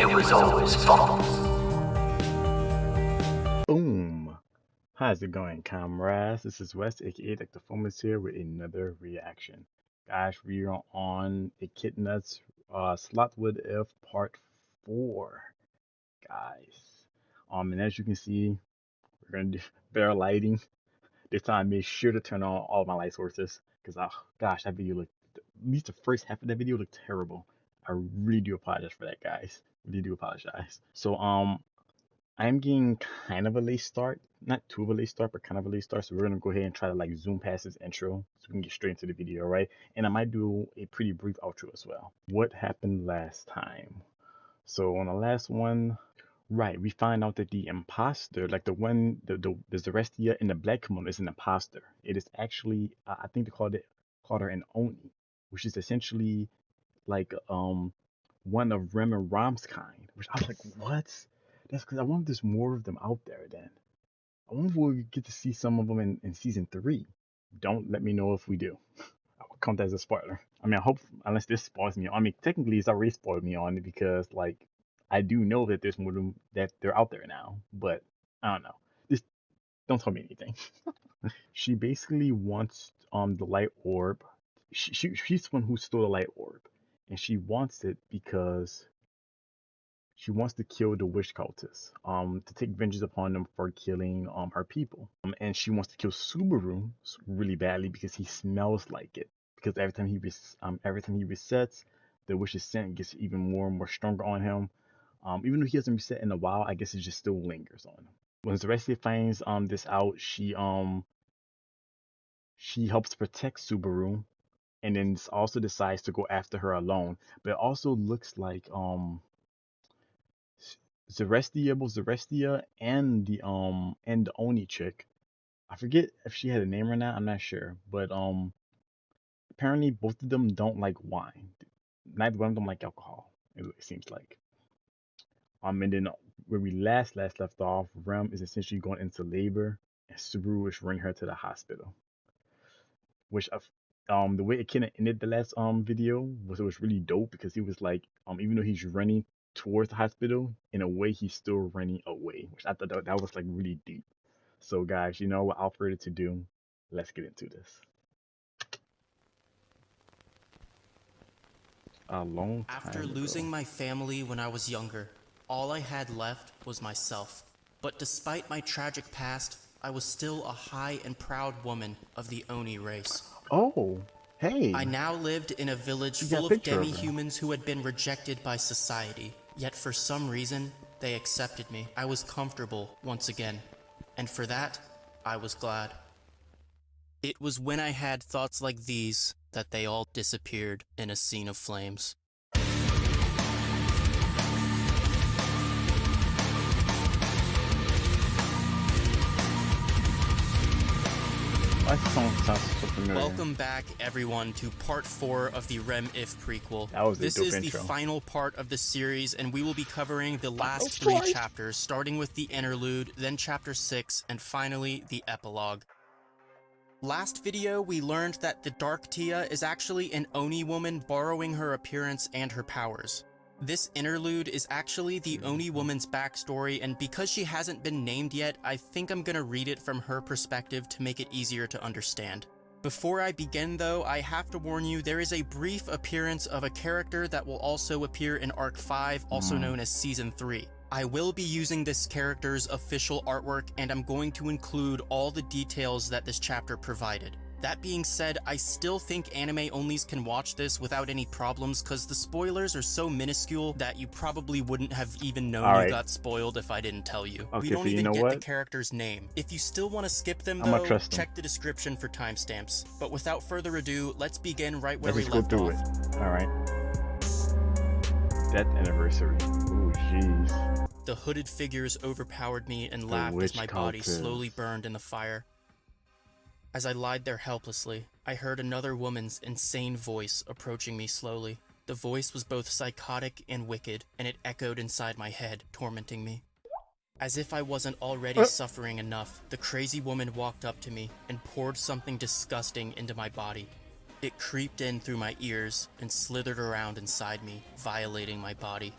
It was always fun. Boom! How's it going, comrades? This is West, aka the Performance here with another reaction. Guys, we are on Echidnut's Sloth What If Part 4, guys. And as you can see, we're gonna do better lighting. This time, I made sure to turn on all my light sources because, oh gosh, that video looked, at least the first half of that video looked terrible. I really do apologize for that, guys. Really do apologize. So, I'm getting kind of a late start, not too of a late start, but kind of a late start. So we're gonna go ahead and try to like zoom past this intro so we can get straight into the video, right? And I might do a pretty brief outro as well. What happened last time? So on the last one, right, we find out that the imposter, like the one, the Zarestia in the black kimono is an imposter. It is actually, I think they called her an Oni, which is essentially like one of Rem and Rom's kind. Which I was like, what? That's because I wonder if there's more of them out there then. I wonder if we get to see some of them in season 3. Don't let me know if we do. I will count that as a spoiler. I mean, I hope, unless this spoils me. I mean, technically, it's already spoiled me on it because, like, I do know that there's more of them, that they're out there now. But, I don't know. Just don't tell me anything. She basically wants the light orb. She's the one who stole the light orb. And she wants it because she wants to kill the witch cultists, to take vengeance upon them for killing her people. And she wants to kill Subaru really badly because he smells like it. Because every time he resets, the witch's scent gets even more and more stronger on him. Even though he hasn't reset in a while, I guess it just still lingers on him. When Zarestia finds this out, she helps protect Subaru, and then also decides to go after her alone. But it also looks like Zarestia and the Oni chick. I forget if she had a name or not, I'm not sure. But apparently both of them don't like wine. Neither one of them like alcohol, it seems like. And then where we last left off, Rem is essentially going into labor and Subaru is running her to the hospital. Which the way it kind of ended the last video was really dope because he was like, even though he's running towards the hospital, in a way he's still running away, which I thought that was like really deep. So guys, you know, without further to do, let's get into this. A long time After ago. losing my family when I was younger, all I had left was myself. But despite my tragic past, I was still a high and proud woman of the Oni race. Oh, hey. I now lived in a village You got a full of picture of him. demi-humans who had been rejected by society. Yet for some reason, they accepted me. I was comfortable once again. And for that, I was glad. It was when I had thoughts like these that they all disappeared in a scene of flames. That song sounds so familiar. Welcome back, everyone, to part 4 of the RemIf prequel. That was a This dope is intro. the final part of the series, and we will be covering the last Oh, 3 boy. chapters, starting with the interlude, then chapter 6, and finally the epilogue. Last video, we learned that the Dark Tia is actually an Oni woman borrowing her appearance and her powers. This interlude is actually the Oni woman's backstory, and because she hasn't been named yet, I think I'm gonna read it from her perspective to make it easier to understand. Before I begin though, I have to warn you, there is a brief appearance of a character that will also appear in Arc 5, also known as Season 3. I will be using this character's official artwork, and I'm going to include all the details that this chapter provided. That being said, I still think anime-onlys can watch this without any problems because the spoilers are so minuscule that you probably wouldn't have even known you got spoiled if I didn't tell you. Okay, We don't so you even know get the what? character's name. If you still want to skip them I'ma though, trust them. check the description for timestamps. But without further ado, let's begin right where Let's we just go left through off. it. Alright. Death anniversary. Ooh, jeez. The hooded figures overpowered me and laughed as my body slowly burned in the fire. As I lied there helplessly, I heard another woman's insane voice approaching me slowly. The voice was both psychotic and wicked, and it echoed inside my head, tormenting me. As if I wasn't already suffering enough, the crazy woman walked up to me and poured something disgusting into my body. It creeped in through my ears and slithered around inside me, violating my body.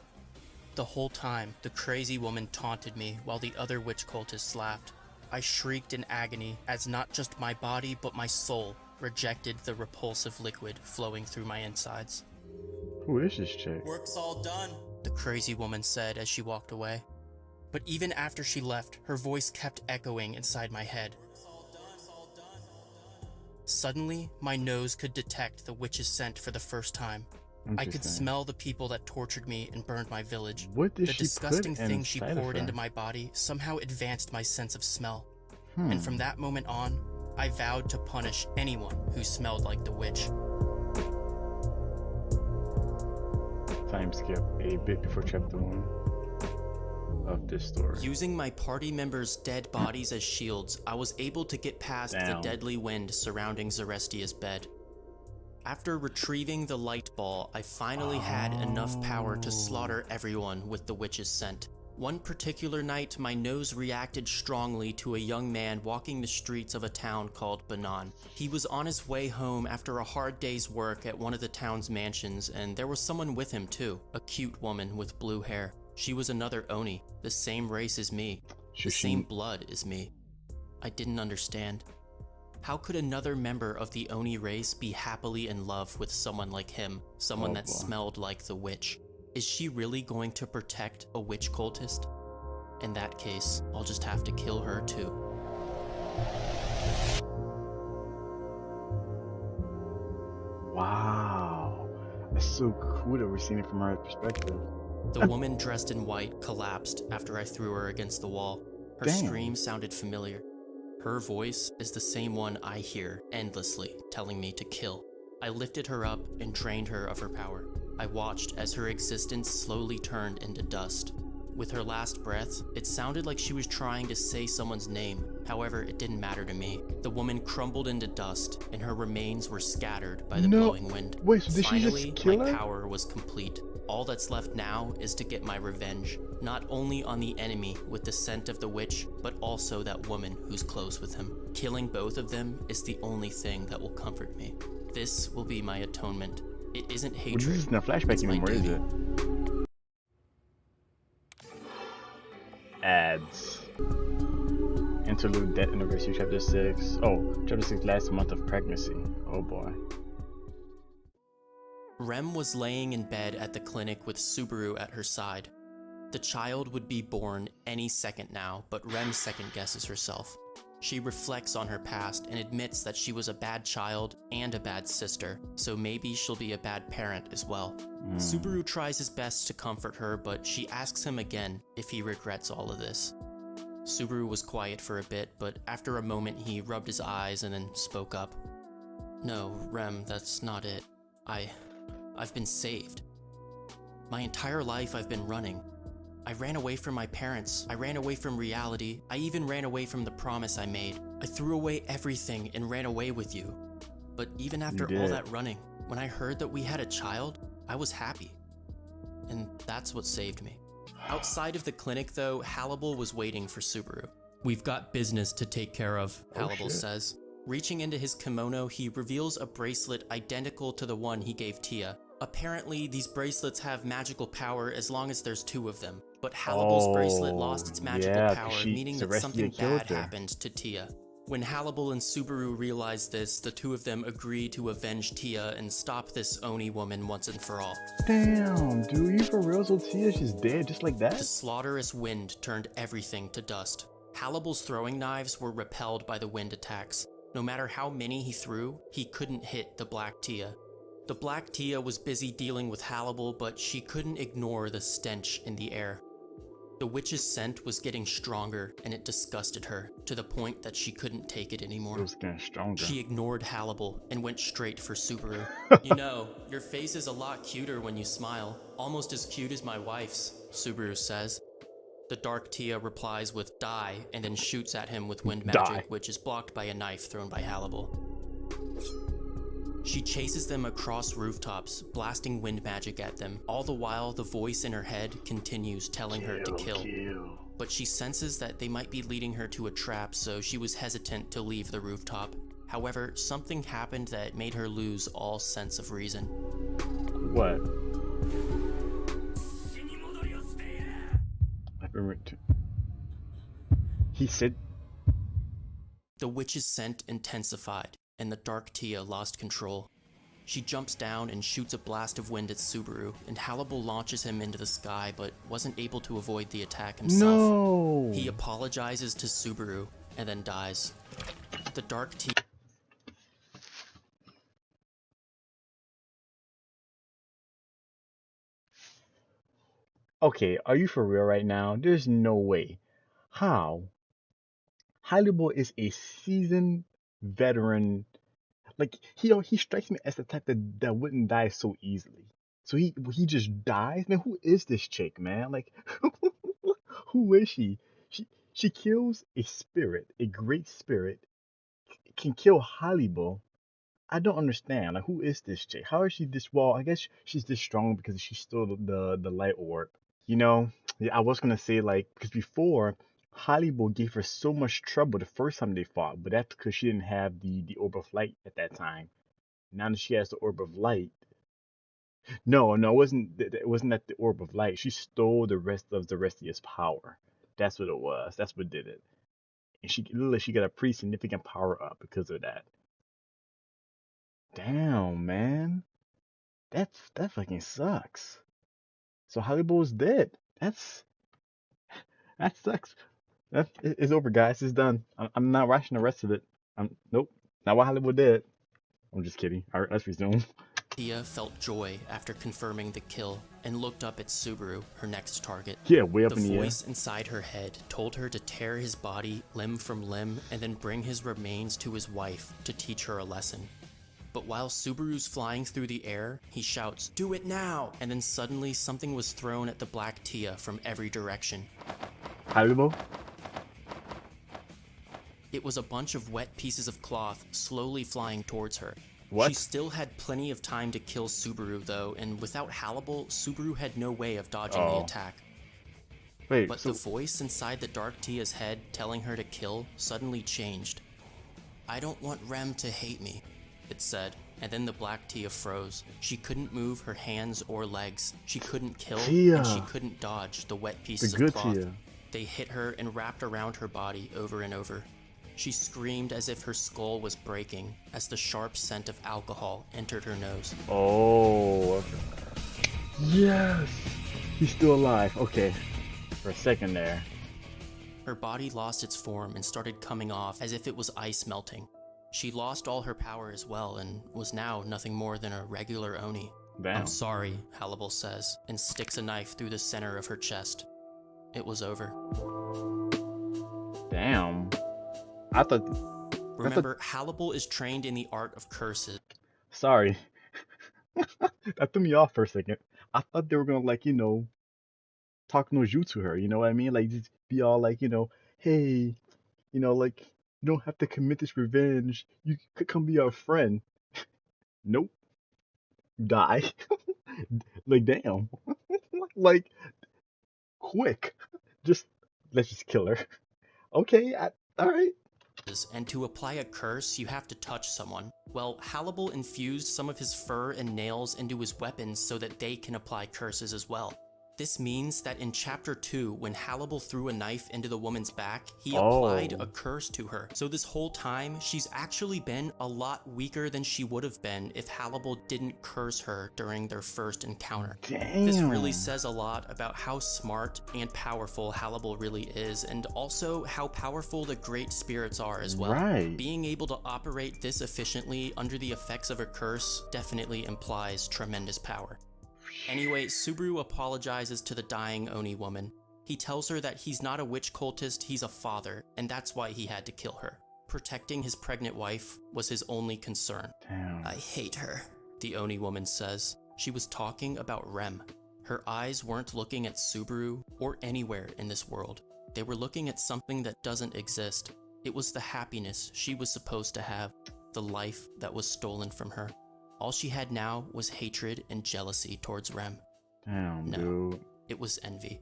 The whole time, the crazy woman taunted me while the other witch cultists laughed. I shrieked in agony as not just my body but my soul rejected the repulsive liquid flowing through my insides. Who is this chick? "Work's all done," the crazy woman said as she walked away. But even after she left, her voice kept echoing inside my head. Suddenly, my nose could detect the witch's scent for the first time. I could smell the people that tortured me and burned my village. What did The she disgusting put thing she inside of poured her? into my body somehow advanced my sense of smell. And from that moment on, I vowed to punish anyone who smelled like the witch. Time skip a bit before chapter 1 of this story. Using my party members' dead bodies as shields, I was able to get past the deadly wind surrounding Zarestia's bed. After retrieving the light ball, I finally had enough power to slaughter everyone with the witch's scent. One particular night, my nose reacted strongly to a young man walking the streets of a town called Banan. He was on his way home after a hard day's work at one of the town's mansions, and there was someone with him too, a cute woman with blue hair. She was another Oni, the same race as me, the same blood as me. I didn't understand. How could another member of the Oni race be happily in love with someone like him, someone that smelled like the witch? Is she really going to protect a witch cultist? In that case, I'll just have to kill her too. Wow. That's so cool that we're seeing it from her perspective. The woman dressed in white collapsed after I threw her against the wall. Her scream sounded familiar. Her voice is the same one I hear endlessly telling me to kill. I lifted her up and drained her of her power. I watched as her existence slowly turned into dust. With her last breath, it sounded like she was trying to say someone's name. However, it didn't matter to me. The woman crumbled into dust, and her remains were scattered by the blowing wind. Wait, so did Finally, she just kill my her? power was complete. All that's left now is to get my revenge, not only on the enemy with the scent of the witch, but also that woman who's close with him. Killing both of them is the only thing that will comfort me. This will be my atonement. It isn't hatred. Well, this isn't a flashback anymore, is it? Ads. Interlude Death Anniversary Chapter 6. Oh, Chapter 6 last month of pregnancy. Oh boy. Rem was laying in bed at the clinic with Subaru at her side. The child would be born any second now, but Rem second guesses herself. She reflects on her past and admits that she was a bad child and a bad sister, so maybe she'll be a bad parent as well. Subaru tries his best to comfort her, but she asks him again if he regrets all of this. Subaru was quiet for a bit, but after a moment he rubbed his eyes and then spoke up. "No, Rem, that's not it. I've been saved. My entire life I've been running. I ran away from my parents, I ran away from reality, I even ran away from the promise I made. I threw away everything and ran away with you. But even after all that running, when I heard that we had a child, I was happy. And that's what saved me." Outside of the clinic though, Hannibal was waiting for Subaru. "We've got business to take care of," Hannibal says. Reaching into his kimono, he reveals a bracelet identical to the one he gave Tia. Apparently, these bracelets have magical power as long as there's two of them, but Hannibal's bracelet lost its magical power, meaning that something bad happened to Tia. When Hannibal and Subaru realize this, the two of them agree to avenge Tia and stop this Oni woman once and for all. Damn, dude, you for real? So Tia's just dead just like that? The slaughterous wind turned everything to dust. Hannibal's throwing knives were repelled by the wind attacks. No matter how many he threw, he couldn't hit the Black Tia. The Black Tia was busy dealing with Hannibal, but she couldn't ignore the stench in the air. The witch's scent was getting stronger, and it disgusted her, to the point that she couldn't take it anymore. It was getting stronger. She ignored Hannibal and went straight for Subaru. "You know, your face is a lot cuter when you smile. Almost as cute as my wife's," Subaru says. The Dark Tia replies with "die" and then shoots at him with wind magic, which is blocked by a knife thrown by Hannibal. She chases them across rooftops, blasting wind magic at them. All the while, the voice in her head continues telling her to kill. But she senses that they might be leading her to a trap, so she was hesitant to leave the rooftop. However, something happened that made her lose all sense of reason. What? He said, The witch's scent intensified, and the Dark Tia lost control. She jumps down and shoots a blast of wind at Subaru, and Hannibal launches him into the sky but wasn't able to avoid the attack himself. no. He apologizes to Subaru and then dies. The Dark Tia Okay, are you for real right now? There's no way. How? Hannibal is a seasoned veteran. Like he strikes me as the type that wouldn't die so easily. So he just dies. Man, who is this chick, man? Like, who is she? She kills a spirit, a great spirit, can kill Hannibal. I don't understand. Like, who is this chick? How is she this? Well, I guess she's this strong because she's still the light orb. You know, yeah, I was gonna say like because before Hannibal gave her so much trouble the first time they fought, but that's because she didn't have the orb of light at that time. Now that she has the orb of light, no, it wasn't that the orb of light. She stole the rest of the Restia's power. That's what it was. That's what did it. And she got a pretty significant power up because of that. Damn, man, that fucking sucks. So Hannibal's dead. That sucks. It's over, guys. It's done. I'm not watching the rest of it. Nope. Not what Hollywood did. I'm just kidding. All right, let's resume. Tia felt joy after confirming the kill and looked up at Subaru, her next target. Yeah, way up The in the air. voice inside her head told her to tear his body limb from limb and then bring his remains to his wife to teach her a lesson. But while Subaru's flying through the air, he shouts, "Do it now!" And then suddenly something was thrown at the Black Tia from every direction. Hannibal? It was a bunch of wet pieces of cloth slowly flying towards her. What? She still had plenty of time to kill Subaru though, and without Hannibal, Subaru had no way of dodging the attack. Wait, But so the voice inside the Dark Tia's head telling her to kill suddenly changed. "I don't want Rem to hate me," it said, and then the Black Tia froze. She couldn't move her hands or legs. She couldn't kill, Tia. and she couldn't dodge the wet the pieces of good cloth. Tia. They hit her and wrapped around her body over and over. She screamed as if her skull was breaking as the sharp scent of alcohol entered her nose. Oh. Yes. He's still alive. Okay. For a second there. Her body lost its form and started coming off as if it was ice melting. She lost all her power as well and was now nothing more than a regular Oni. Damn. "I'm sorry," Hannibal says, and sticks a knife through the center of her chest. It was over. Damn. I thought. Remember, Hannibal is trained in the art of curses. Sorry. That threw me off for a second. I thought they were gonna like talk no jutsu to her. You know what I mean? Like just be all like hey, like you don't have to commit this revenge. You could come be our friend. Nope. Die. Like damn. Like quick. Just let's just kill her. Okay. All right. And to apply a curse, you have to touch someone. Well, Hannibal infused some of his fur and nails into his weapons so that they can apply curses as well. This means that in Chapter 2, when Hannibal threw a knife into the woman's back, he applied a curse to her. So this whole time, she's actually been a lot weaker than she would have been if Hannibal didn't curse her during their first encounter. Damn. This really says a lot about how smart and powerful Hannibal really is, and also how powerful the great spirits are as well. Right. Being able to operate this efficiently under the effects of a curse definitely implies tremendous power. Anyway, Subaru apologizes to the dying Oni woman. He tells her that he's not a witch cultist, he's a father, and that's why he had to kill her. Protecting his pregnant wife was his only concern. Damn. "I hate her," the Oni woman says. She was talking about Rem. Her eyes weren't looking at Subaru or anywhere in this world. They were looking at something that doesn't exist. It was the happiness she was supposed to have, the life that was stolen from her. All she had now was hatred and jealousy towards Rem. Damn, No. dude. It was envy.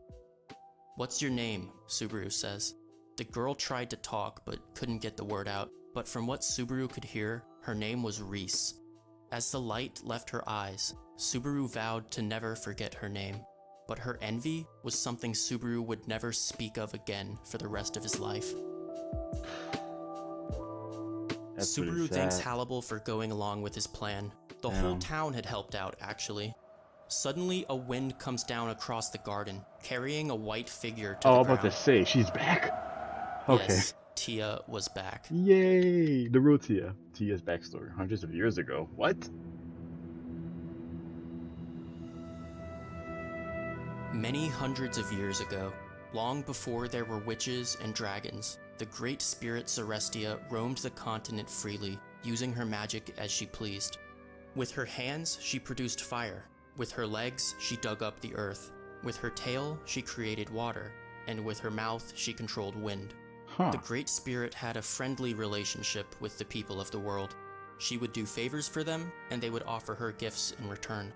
"What's your name?" Subaru says. The girl tried to talk but couldn't get the word out, but from what Subaru could hear, her name was Reese. As the light left her eyes, Subaru vowed to never forget her name. but her envy was something Subaru would never speak of again for the rest of his life. That's pretty Subaru thanks sad. Hannibal for going along with his plan. The whole town had helped out, actually. Suddenly, a wind comes down across the garden, carrying a white figure to the I'm ground. about to say, she's back? Okay. Yes, Tia was back. Yay! The real Tia. Tia's backstory, hundreds of years ago. What? Many hundreds of years ago, long before there were witches and dragons, the great spirit Celestia roamed the continent freely, using her magic as she pleased. With her hands, she produced fire. With her legs, she dug up the earth. With her tail, she created water. And with her mouth, she controlled wind. Huh. The Great Spirit had a friendly relationship with the people of the world. She would do favors for them, and they would offer her gifts in return.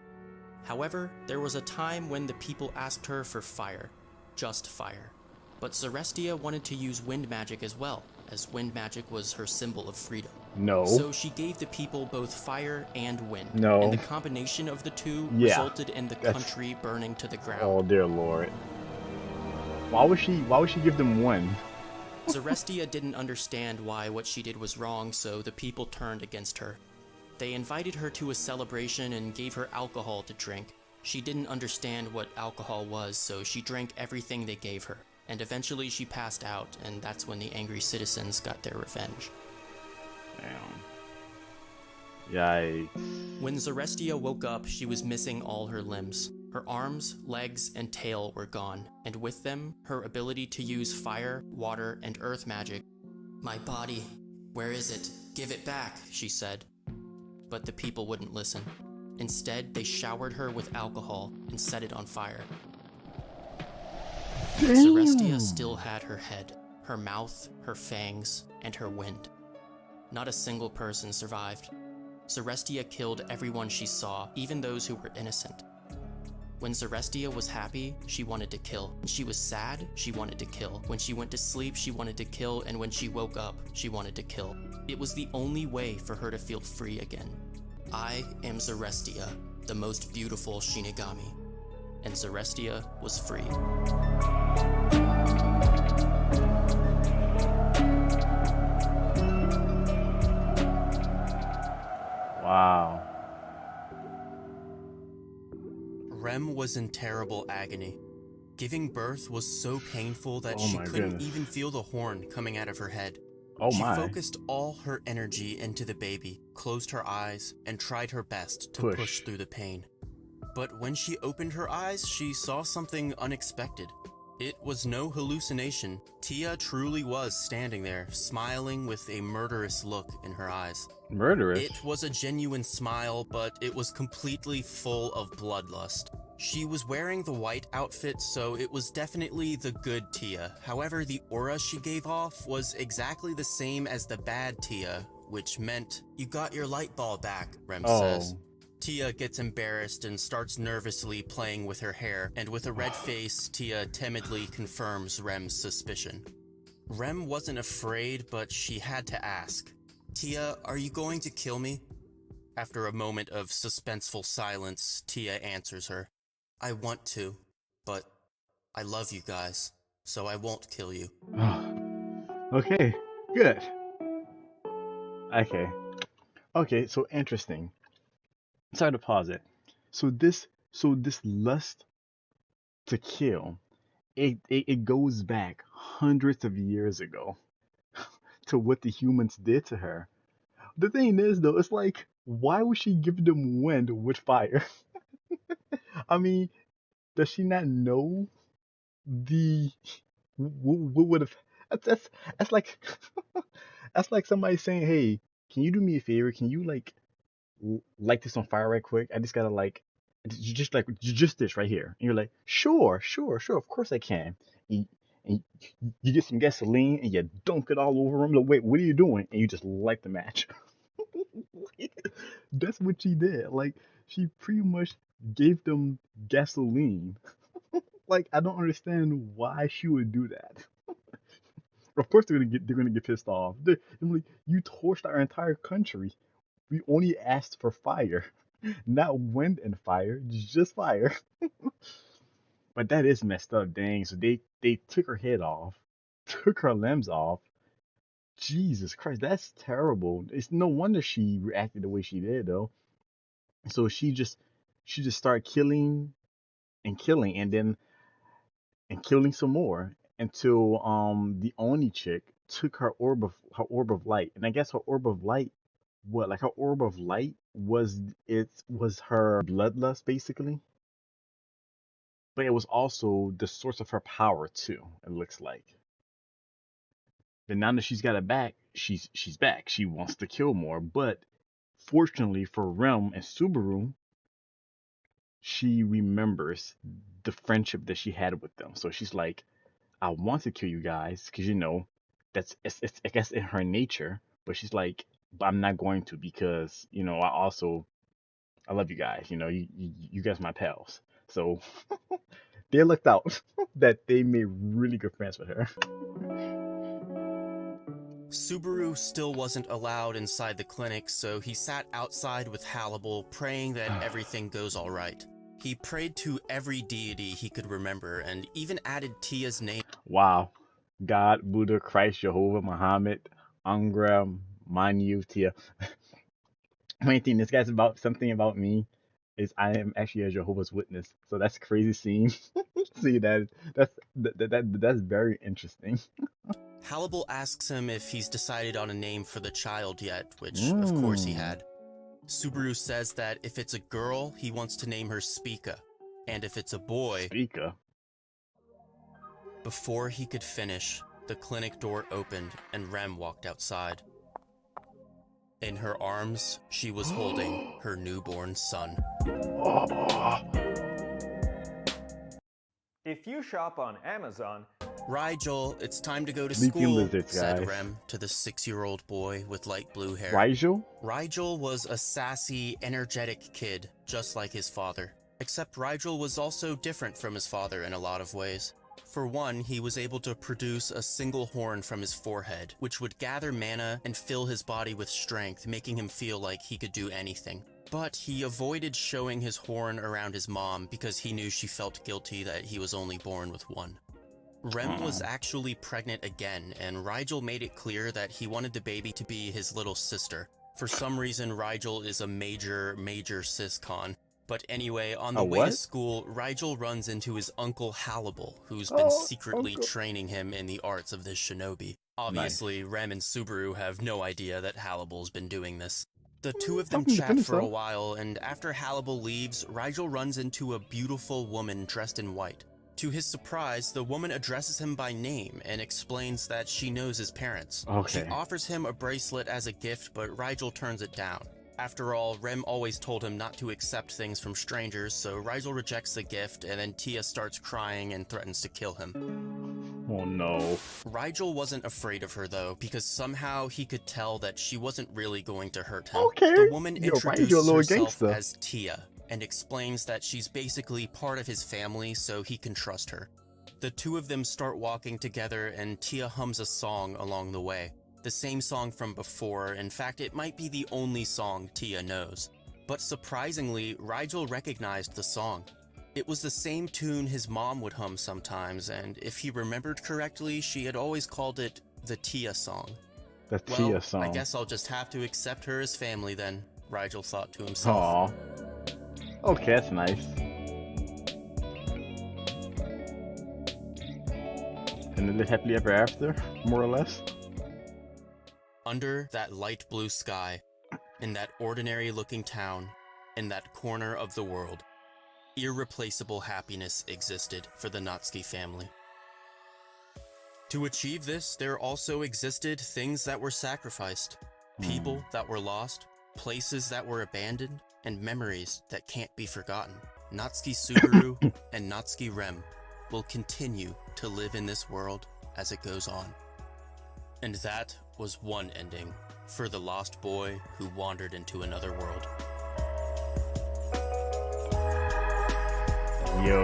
However, there was a time when the people asked her for fire. Just fire. But Celestia wanted to use wind magic as well, as wind magic was her symbol of freedom. No. So she gave the people both fire and wind. No. And the combination of the two resulted in the country burning to the ground. Oh dear lord. Why would she give them one? Celestia didn't understand why what she did was wrong, so the people turned against her. They invited her to a celebration and gave her alcohol to drink. She didn't understand what alcohol was, so she drank everything they gave her. And eventually she passed out, and that's when the angry citizens got their revenge. Damn. Yikes. When Celestia woke up, she was missing all her limbs. Her arms, legs, and tail were gone, and with them, her ability to use fire, water, and earth magic. "My body, where is it? Give it back," she said. But the people wouldn't listen. Instead, they showered her with alcohol and set it on fire. Celestia still had her head, her mouth, her fangs, and her wind. Not a single person survived. Celestia killed everyone she saw, even those who were innocent. When Celestia was happy, she wanted to kill. When she was sad, she wanted to kill. When she went to sleep, she wanted to kill, and when she woke up, she wanted to kill. It was the only way for her to feel free again. I am Celestia, the most beautiful Shinigami. And Celestia was free. Wow. Rem was in terrible agony. Giving birth was so painful that she couldn't even feel the horn coming out of her head. She focused all her energy into the baby, closed her eyes, and tried her best to push through the pain. But when she opened her eyes, she saw something unexpected. It was no hallucination. Tia truly was standing there, smiling with a murderous look in her eyes. Murderous? It was a genuine smile, but it was completely full of bloodlust. She was wearing the white outfit, so it was definitely the good Tia. However, the aura she gave off was exactly the same as the bad Tia, which meant, "You got your light ball back," Rem says. Tia gets embarrassed and starts nervously playing with her hair, and with a red face, Tia timidly confirms Rem's suspicion. Rem wasn't afraid, but she had to ask, "Tia, are you going to kill me?" After a moment of suspenseful silence, Tia answers her, "I want to, but I love you guys, so I won't kill you." Okay, good. Okay, so interesting. Sorry to pause it. So this lust to kill, it goes back hundreds of years ago to what the humans did to her. The thing is though, it's like, why would she give them wind with fire? I mean, does she not know the what would have that's like that's like somebody saying, "Hey, can you do me a favor? Can you like light this on fire right quick? I just gotta like just this right here." And you're like, sure, of course I can. And, and you get some gasoline and you dunk it all over them. Like, wait, what are you doing? And you just light the match. That's what she did. Like, she pretty much gave them gasoline. Like, I don't understand why she would do that. Of course they're gonna get pissed off. They're like, you torched our entire country. We only asked for fire, not wind and fire, just fire. But that is messed up, dang. So they took her head off, took her limbs off. Jesus Christ, that's terrible. It's no wonder she reacted the way she did, though. So she just started killing and killing, and killing some more until the Oni chick took her orb of light, and I guess her orb of light, what, like her orb of light was her bloodlust basically, but it was also the source of her power too. It looks like. But now that she's got it back, she's back. She wants to kill more, but fortunately for Rem and Subaru, she remembers the friendship that she had with them. So she's like, I want to kill you guys because it's I guess in her nature. But she's like, but I'm not going to because I love you guys. You guys are my pals. So they looked out that they made really good friends with her. Subaru still wasn't allowed inside the clinic, so he sat outside with Hannibal, praying that everything goes all right. He prayed to every deity he could remember, and even added Tia's name. Wow. God, Buddha, Christ, Jehovah, Muhammad, Angra, Manu, Tia. Main thing this guy's about something about me is I am actually a Jehovah's Witness. So that's crazy seeing. See that's very interesting. Hannibal asks him if he's decided on a name for the child yet, which of course he Mm. had. Subaru says that if it's a girl, he wants to name her Spica, and if it's a boy... Speaker. Before he could finish, the clinic door opened and Rem walked outside. In her arms, she was holding her newborn son. Oh. If you shop on Amazon... Rigel, it's time to go to Sleeping school, lizards, said guys. Rem to the 6-year-old boy with light blue hair. Rigel? Rigel was a sassy, energetic kid, just like his father. Except Rigel was also different from his father in a lot of ways. For one, he was able to produce a single horn from his forehead, which would gather mana and fill his body with strength, making him feel like he could do anything. But he avoided showing his horn around his mom because he knew she felt guilty that he was only born with one. Rem was actually pregnant again, and Rigel made it clear that he wanted the baby to be his little sister. For some reason, Rigel is a major cis-con. But anyway, on the way to school, Rigel runs into his uncle Hannibal, who's been secretly training him in the arts of this shinobi. Obviously, nice. Rem and Subaru have no idea that Hannibal's been doing this. The two of them chat for a while, and after Hannibal leaves, Rigel runs into a beautiful woman dressed in white. To his surprise, the woman addresses him by name and explains that she knows his parents. Okay. She offers him a bracelet as a gift, but Rigel turns it down. After all, Rem always told him not to accept things from strangers, so Rigel rejects the gift, and then Tia starts crying and threatens to kill him. Oh no. Rigel wasn't afraid of her though, because somehow he could tell that she wasn't really going to hurt him. Okay. The woman introduces herself gangster. as Tia, and explains that she's basically part of his family, so he can trust her. The two of them start walking together, and Tia hums a song along the way. The same song from before. In fact, it might be the only song Tia knows. But surprisingly, Rigel recognized the song. It was the same tune his mom would hum sometimes, and if he remembered correctly, she had always called it the Tia song. The Tia song. I guess I'll just have to accept her as family then, Rigel thought to himself. Aww. Okay, that's nice. And they live happily ever after, more or less. Under that light blue sky, in that ordinary-looking town, in that corner of the world, irreplaceable happiness existed for the Natsuki family. To achieve this, there also existed things that were sacrificed, people that were lost, places that were abandoned, and memories that can't be forgotten. Natsuki Subaru and Natsuki Rem will continue to live in this world as it goes on. And that was one ending for the lost boy who wandered into another world. Yo.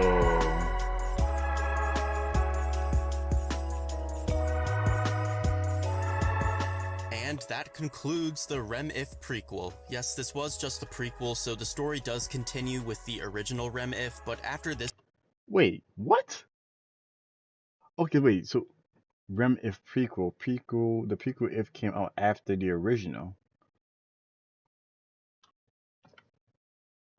And that concludes the RemIf prequel. Yes, this was just the prequel, so the story does continue with the original RemIf, but after this... Wait, what? Okay, wait. So RemIf the prequel if came out after the original.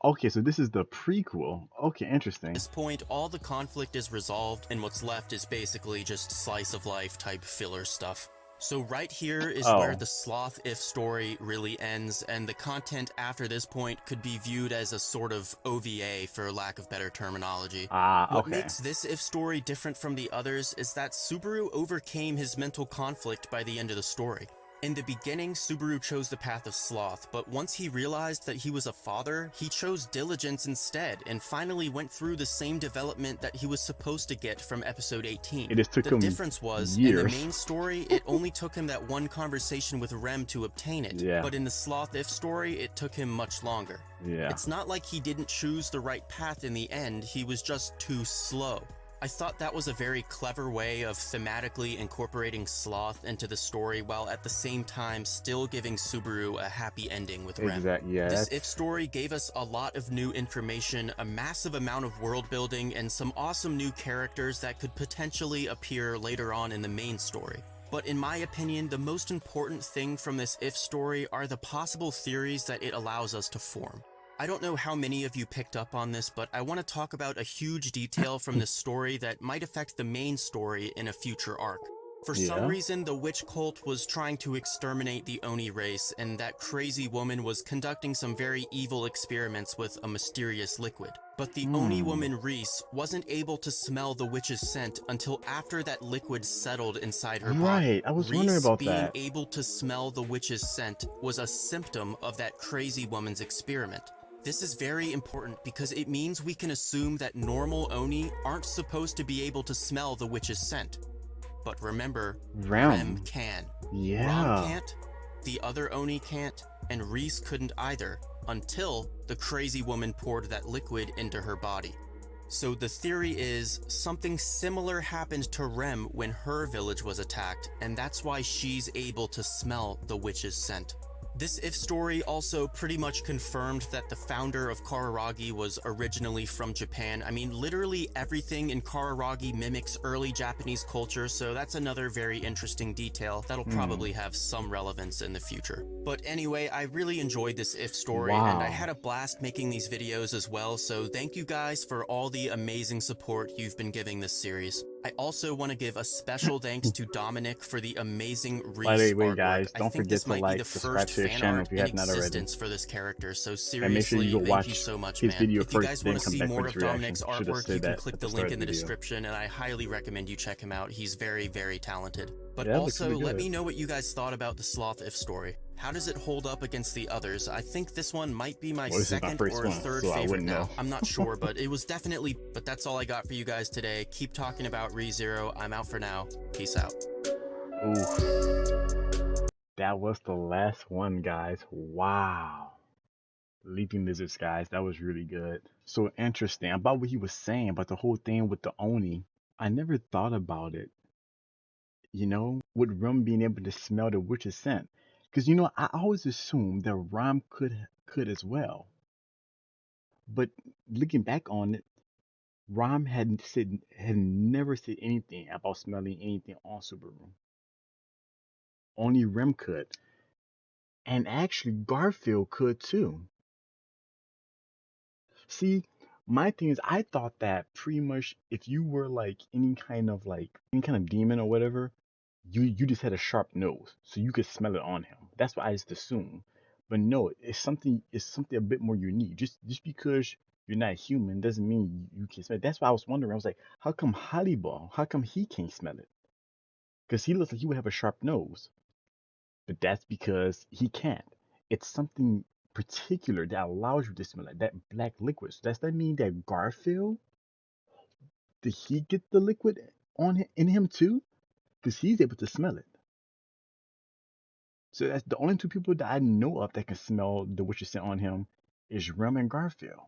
Okay, so this is the prequel. Okay, interesting. At this point, all the conflict is resolved, and what's left is basically just slice of life type filler stuff. So right here is where the Sloth if story really ends, and the content after this point could be viewed as a sort of OVA for lack of better terminology. What Okay. makes this if story different from the others is that Subaru overcame his mental conflict by the end of the story. In the beginning, Subaru chose the path of sloth, but once he realized that he was a father, he chose diligence instead, and finally went through the same development that he was supposed to get from episode 18. It just took The him difference was, years. in the main story, it only took him that one conversation with Rem to obtain it, Yeah. but in the Sloth if story, it took him much longer. Yeah. It's not like he didn't choose the right path in the end, he was just too slow. I thought that was a very clever way of thematically incorporating Sloth into the story while at the same time still giving Subaru a happy ending with Rem. Exactly. Yeah. This if story gave us a lot of new information, a massive amount of world building, and some awesome new characters that could potentially appear later on in the main story. But in my opinion, the most important thing from this if story are the possible theories that it allows us to form. I don't know how many of you picked up on this, but I want to talk about a huge detail from this story that might affect the main story in a future arc. For some reason, the witch cult was trying to exterminate the Oni race, and that crazy woman was conducting some very evil experiments with a mysterious liquid. But the Oni woman Reese wasn't able to smell the witch's scent until after that liquid settled inside her body. Right, I was wondering about being that. able to smell the witch's scent was a symptom of that crazy woman's experiment. This is very important because it means we can assume that normal Oni aren't supposed to be able to smell the witch's scent. But remember, Rem can. Yeah. Rom can't, the other Oni can't, and Reese couldn't either, until the crazy woman poured that liquid into her body. So the theory is, something similar happened to Rem when her village was attacked, and that's why she's able to smell the witch's scent. This if story also pretty much confirmed that the founder of Kararagi was originally from Japan. I mean, literally everything in Kararagi mimics early Japanese culture, so that's another very interesting detail that'll probably have some relevance in the future. But anyway, I really enjoyed this if story, and I had a blast making these videos as well, so thank you guys for all the amazing support you've been giving this series. I also want to give a special thanks to Dominic for the amazing Reese artwork. Guys, I don't think forget this to might like, be the subscribe first to his fan channel art if you in have not already. existence for this character, so And make sure seriously, you go thank watch you so much, his man. video If you first, guys then want to come see back for more this of Dominic's reaction. Should've artwork, said you can that click at the the link start in the of the video. description, and I highly recommend you check him out. He's very, very talented. But Yeah, it looks also, really let good. me know what you guys thought about the Sloth if story. How does it hold up against the others? I think this one might be my Well, this is my second first or one, third so I favorite wouldn't now. know. I'm not sure, but it was definitely... But that's all I got for you guys today. Keep talking about ReZero. I'm out for now. Peace out. Ooh. That was the last one, guys. Wow. Leaping lizards, guys. That was really good. So interesting about what he was saying about the whole thing with the Oni. I never thought about it. You know, with Rum being able to smell the witch's scent. Because, you know, I always assumed that Ram could as well. But looking back on it, Ram had never said anything about smelling anything on Subaru. Only Rem could. And actually Garfield could too. See, my thing is I thought that pretty much if you were like any kind of demon or whatever, you just had a sharp nose, so you could smell it on him. That's what I just assumed. But no, it's something a bit more unique. Just because you're not human doesn't mean you can smell it. That's why I was wondering. I was like, how come Hannibal? How come he can't smell it? Because he looks like he would have a sharp nose. But that's because he can't. It's something particular that allows you to smell like that black liquid. So does that mean that Garfield, did he get the liquid in him too? Because he's able to smell it. So that's the only two people that I know of that can smell the witch's scent on him is Rem and Garfield.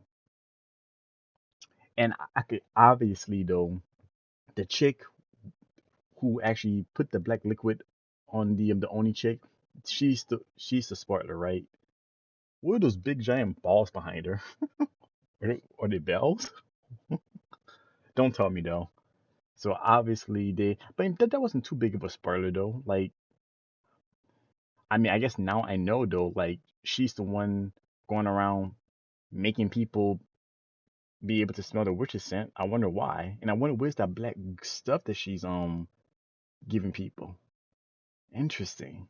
And I could obviously though, the chick who actually put the black liquid on the Oni chick, she's the spoiler, right? What are those big giant balls behind her? Are they bells? Don't tell me though. So obviously but that wasn't too big of a spoiler though. Like, I mean, I guess now I know though. Like, she's the one going around making people be able to smell the witch's scent. I wonder why, and I wonder where's that black stuff that she's giving people. Interesting.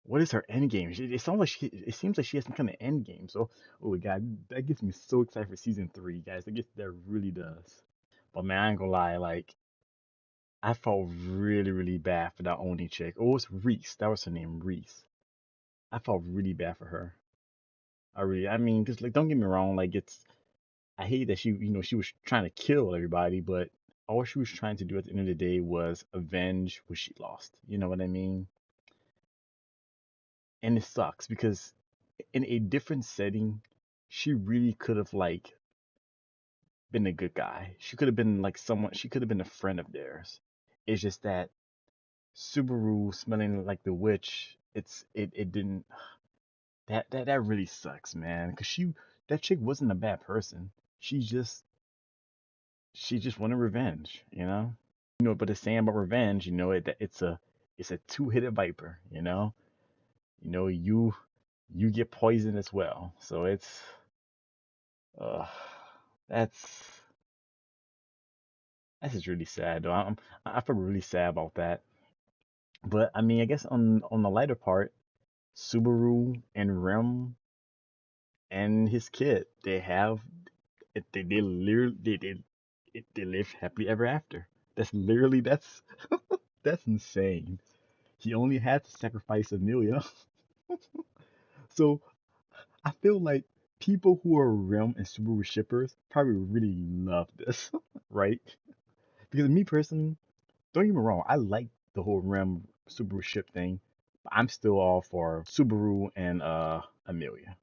What is her end game? It sounds like it seems like she has some kind of end game. So, oh god, that gets me so excited for season 3, guys. That really does. But man, I ain't gonna lie, like I felt really, really bad for that Oni chick. Oh, it's Reese. That was her name, Reese. I felt really bad for her. I mean, just like, don't get me wrong, like I hate that she was trying to kill everybody, but all she was trying to do at the end of the day was avenge what she lost. You know what I mean? And it sucks because in a different setting, she really could have like been a good guy. She could have been like someone. She could have been a friend of theirs. It's just that Subaru smelling like the witch. It didn't. That really sucks, man. Cause that chick wasn't a bad person. She just wanted revenge, you know. But the saying about revenge, that it's a two-headed viper, you know. You get poisoned as well. So uh that's that's just really sad though. I feel really sad about that. But I mean, I guess on the lighter part, Subaru and Rem and his kid, they literally they live happily ever after. That's that's insane. He only had to sacrifice Amelia. So I feel like people who are Rem and Subaru shippers probably really love this, right? Because me personally, don't get me wrong, I like the whole Rem Subaru ship thing, but I'm still all for Subaru and Amelia.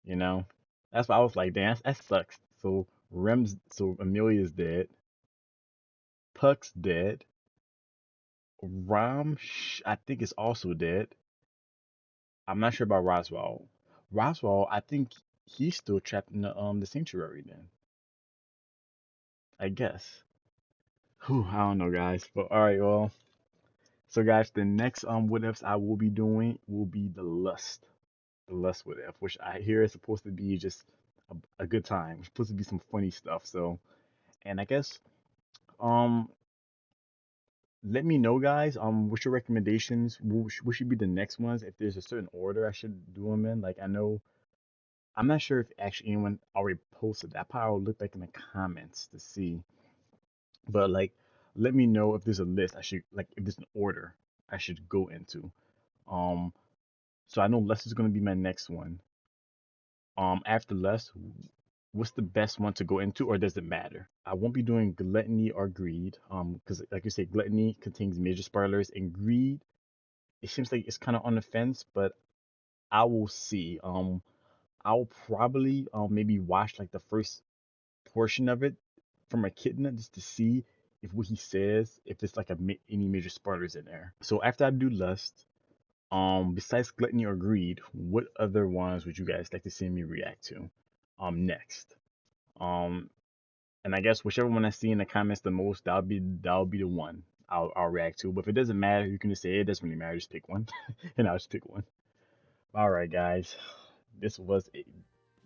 You know, that's why I was like, damn, that sucks. So Amelia's dead, Puck's dead, I think is also dead. I'm not sure about Roswell. Roswell, I think he's still trapped in the sanctuary then. I guess. Whew, I don't know, guys. But all right, well. So, guys, the next what ifs I will be doing will be the lust what if, which I hear is supposed to be just a good time. It's supposed to be some funny stuff. So, and I guess um, let me know, guys. What's your recommendations? What should be the next ones? If there's a certain order I should do them in. Like, I know I'm not sure if actually anyone already posted that. I probably will look back in the comments to see. But like, let me know if there's a list I should like if there's an order I should go into. Um, so I know lust is gonna be my next one. After lust, what's the best one to go into, or does it matter? I won't be doing gluttony or greed. Because like you say, gluttony contains major spoilers, and greed, it seems like it's kind of on the fence, but I will see. I'll probably maybe watch like the first portion of it from Echidna just to see if what he says, if it's like any major spoilers in there. So after I do lust, besides gluttony or greed, what other ones would you guys like to see me react to? Next. Um, and I guess whichever one I see in the comments the most, that'll be the one I'll react to. But if it doesn't matter, you can just say it doesn't really matter. Just pick one, and I'll just pick one. All right, guys. This was a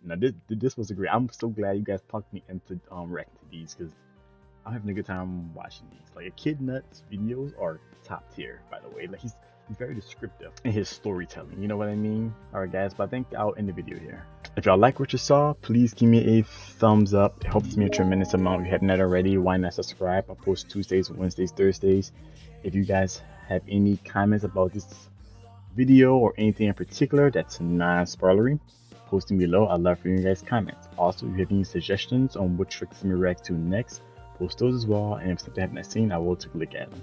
Now this was a great. I'm so glad you guys talked me into reacting to these because I'm having a good time watching these. Like Echidnut's videos are top tier, by the way. Like he's very descriptive in his storytelling. You know what I mean? All right, guys. But I think I'll end the video here. If y'all like what you saw, please give me a thumbs up. It helps me a tremendous amount. If you haven't already, why not subscribe? I post Tuesdays, Wednesdays, Thursdays. If you guys have any comments about this video or anything in particular that's non-spoilery, posting below. I'd love for you guys' comments. Also, if you have any suggestions on what tricks to react to next, post those as well. And if something I haven't seen, I will take a look at them.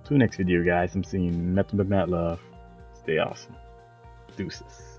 Till next video, guys. I'm seeing nothing but mad love. Stay awesome. Deuces.